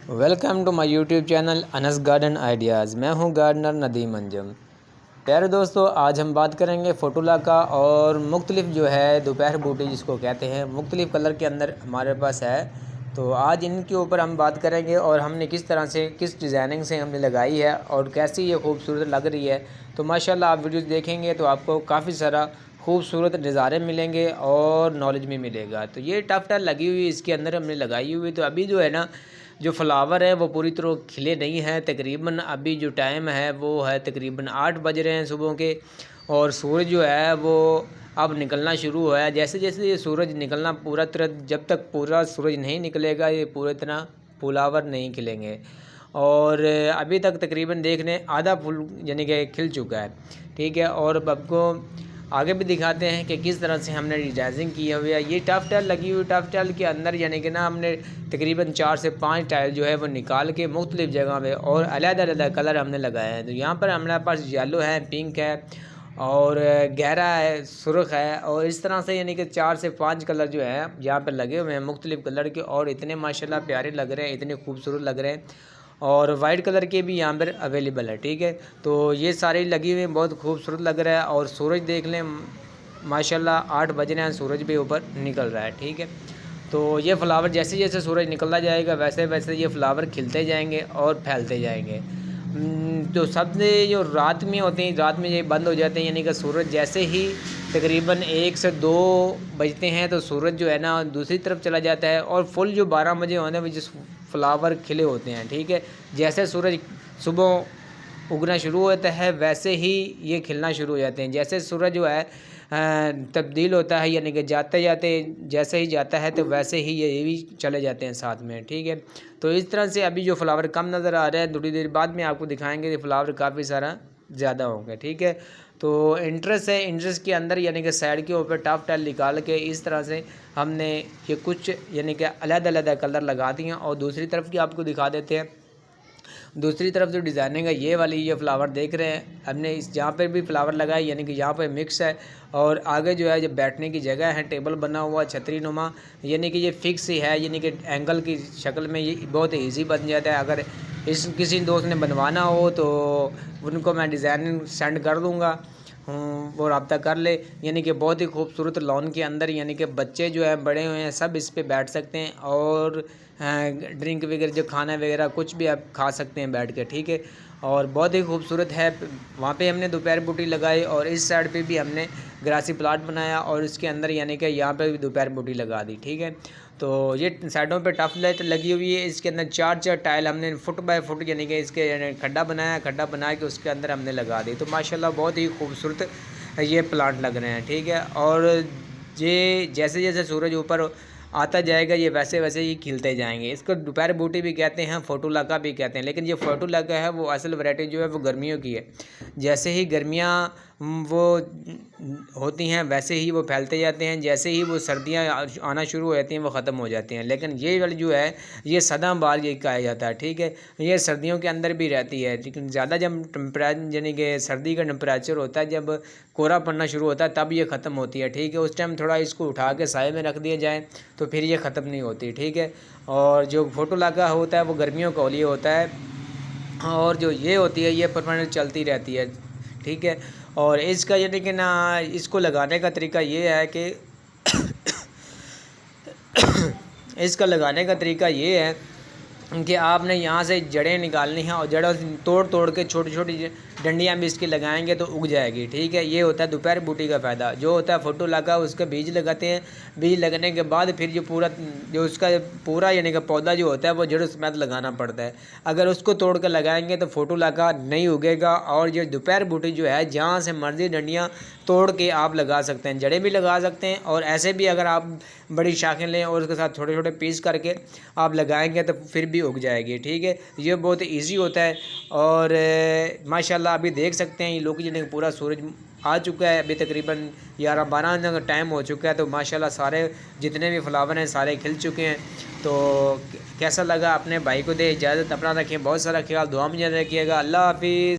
Welcome to my YouTube channel Anas garden ideas. मैं हूं gardener Nadeem Anjum. प्यारे दोस्तों, आज हम बात करेंगे फोटोला का और मुख्तलिफ जो है दोपहर बूटी जिसको कहते हैं, मुख्तलिफ कलर के अंदर हमारे पास है। तो आज इनके ऊपर हम बात करेंगे और हमने किस तरह से, किस डिज़ाइनिंग से हमने लगाई है और कैसी ये खूबसूरत लग रही है। तो माशाल्लाह आप वीडियो देखेंगे तो आपको काफ़ी सारा खूबसूरत नज़ारे मिलेंगे और नॉलेज भी मिलेगा। तो ये टफ्टर लगी हुई इसके अंदर हमने लगाई हुई। तो अभी जो है ना, जो फ्लावर है वो पूरी तरह खिले नहीं हैं। तकरीबन अभी जो टाइम है वो है तकरीबन 8 बज रहे हैं सुबह के, और सूरज जो है वो अब निकलना शुरू हुआ है। जैसे जैसे ये सूरज निकलना पूरा तरह, जब तक पूरा सूरज नहीं निकलेगा ये पूरी तरह फ्लावर नहीं खिलेंगे। और अभी तक तकरीबन देखने आधा फूल यानी कि खिल चुका है, ठीक है। और अब आपको आगे भी दिखाते हैं कि किस तरह से हमने डिजाइनिंग की हुई है। ये टफ टाइल लगी हुई, टफ टाइल के अंदर यानी कि ना हमने तकरीबन 4 से 5 टाइल जो है वो निकाल के मुख्तलिफ जगह पे और अलग-अलग कलर हमने लगाए हैं। तो यहाँ पर हमारे पास येलो है, पिंक है और गहरा है, सुर्ख है, और इस तरह से यानी कि 4 से 5 कलर जो है यहाँ पर लगे हुए हैं मुख्तलिफ कलर के, और इतने माशाल्लाह प्यारे लग रहे हैं, इतने खूबसूरत लग रहे हैं। और वाइट कलर के भी यहाँ पर अवेलेबल है, ठीक है। तो ये सारे लगी हुए बहुत खूबसूरत लग रहा है। और सूरज देख लें, माशाल्लाह 8 बज रहे हैं, सूरज भी ऊपर निकल रहा है, ठीक है। तो ये फ्लावर जैसे जैसे सूरज निकलता जाएगा वैसे वैसे ये फ्लावर खिलते जाएंगे और फैलते जाएंगे। तो सबसे जो रात में होते हैं, रात में ये बंद हो जाते हैं, यानी कि सूरज जैसे ही तकरीबन 1 से 2 बजते हैं तो सूरज जो है ना दूसरी तरफ चला जाता है, और फुल जो 12 बजे होने में जिस फ्लावर खिले होते हैं, ठीक है। जैसे सूरज सुबह उगना शुरू होता है वैसे ही ये खिलना शुरू हो जाते हैं। जैसे सूरज जो है तब्दील होता है, यानी कि जाते जाते जैसे ही जाता है तो वैसे ही ये भी चले जाते हैं साथ में, ठीक है। तो इस तरह से अभी जो फ्लावर कम नज़र आ रहा है, थोड़ी देर बाद में आपको दिखाएंगे कि फ्लावर काफ़ी सारा ज़्यादा होंगे, ठीक है। तो इंटरेस्ट है, इंटरेस्ट के अंदर यानी कि साइड के ऊपर टॉप टाइल निकाल के इस तरह से हमने ये कुछ यानी कि अलग-अलग कलर लगा दिए हैं। और दूसरी तरफ की आपको दिखा देते हैं। दूसरी तरफ जो डिज़ाइनिंग है, ये वाली ये फ्लावर देख रहे हैं हमने, इस जहाँ पे भी फ्लावर लगाए यानी कि यहाँ पे मिक्स है। और आगे जो है जब बैठने की जगह है, टेबल बना हुआ छतरी नुमा, यानी कि ये फिक्स ही है, यानी कि एंगल की शक्ल में ये बहुत ईजी बन जाता है। अगर इस किसी दोस्त ने बनवाना हो तो उनको मैं डिज़ाइन सेंड कर दूँगा, वो रब्ता कर ले। यानी कि बहुत ही खूबसूरत लॉन के अंदर, यानी कि बच्चे जो है बड़े हुए हैं सब इस पे बैठ सकते हैं, और ड्रिंक वगैरह जो खाना वगैरह कुछ भी आप खा सकते हैं बैठ के, ठीक है। और बहुत ही खूबसूरत है। वहाँ पे हमने दोपहर बूटी लगाई और इस साइड पे भी हमने ग्रासी प्लाट बनाया और इसके अंदर यानी कि यहाँ पे भी दोपहर बूटी लगा दी, ठीक है। तो ये साइडों पे टफ लाइट लगी हुई है। इसके अंदर 4 टाइल हमने फुट बाय फुट यानी कि इसके खड्डा बनाया, खड्डा बना के उसके अंदर हमने लगा दी। तो माशाल्लाह बहुत ही खूबसूरत ये प्लांट लग रहे हैं, ठीक है। और ये जैसे जैसे सूरज ऊपर आता जाएगा ये वैसे वैसे ही खिलते जाएंगे। इसको दोपहर बूटी भी कहते हैं, फोटोलाका भी कहते हैं, लेकिन ये फोटोलाका है वो असल वैरायटी जो है वो गर्मियों की है। जैसे ही गर्मियाँ वो होती हैं वैसे ही वो फैलते जाते हैं, जैसे ही वो सर्दियाँ आना शुरू हो जाती हैं वो ख़त्म हो जाती हैं। लेकिन ये वाली जो है ये सदाबहार ये कहा जाता है, ठीक है। ये सर्दियों के अंदर भी रहती है, लेकिन ज़्यादा जब टेम्परेचर यानी कि सर्दी का टेम्परेचर होता है, जब कोहरा पड़ना शुरू होता है तब ये ख़त्म होती है, ठीक है। उस टाइम थोड़ा इसको उठा के साए में रख दिया जाए तो फिर ये ख़त्म नहीं होती, ठीक है। और जो फोटोलाका होता है वो गर्मियों का लिए होता है, और जो ये होती है ये परमानेंट चलती रहती है, ठीक है। और इसका यानी कि ना इसको लगाने का तरीका ये है कि इसका लगाने का तरीका ये है कि आपने यहाँ से जड़ें निकालनी हैं और जड़ों तोड़ तोड़ के छोटी छोटी डंडियाँ भी इसकी लगाएंगे तो उग जाएगी, ठीक है। ये होता है दोपहर बूटी का फ़ायदा। जो होता है फोटोलाका उसका बीज लगाते हैं, बीज लगने के बाद फिर जो पूरा जो उसका पूरा यानी कि पौधा जो होता है वो जड़ समेत लगाना पड़ता है। अगर उसको तोड़ कर लगाएंगे तो फोटोलाका नहीं उगेगा। और ये दोपहर बूटी जो है जहाँ से मर्जी डंडियाँ तोड़ के आप लगा सकते हैं, जड़ें भी लगा सकते हैं, और ऐसे भी अगर आप बड़ी शाखें लें और उसके साथ छोटे छोटे पीस करके आप लगाएंगे तो फिर भी उग जाएगी, ठीक है। ये बहुत ईजी होता है। और माशाल्लाह अभी देख सकते हैं ये लोग जिन्हें पूरा सूरज आ चुका है, अभी तकरीबन 11-12 का टाइम हो चुका है। तो माशाल्लाह सारे जितने भी फ्लावर हैं सारे खिल चुके हैं। तो कैसा लगा अपने भाई को दे इजाज़त, अपना रखें बहुत सारा ख्याल, दुआ में याद रखिएगा। अल्लाह हाफिज़।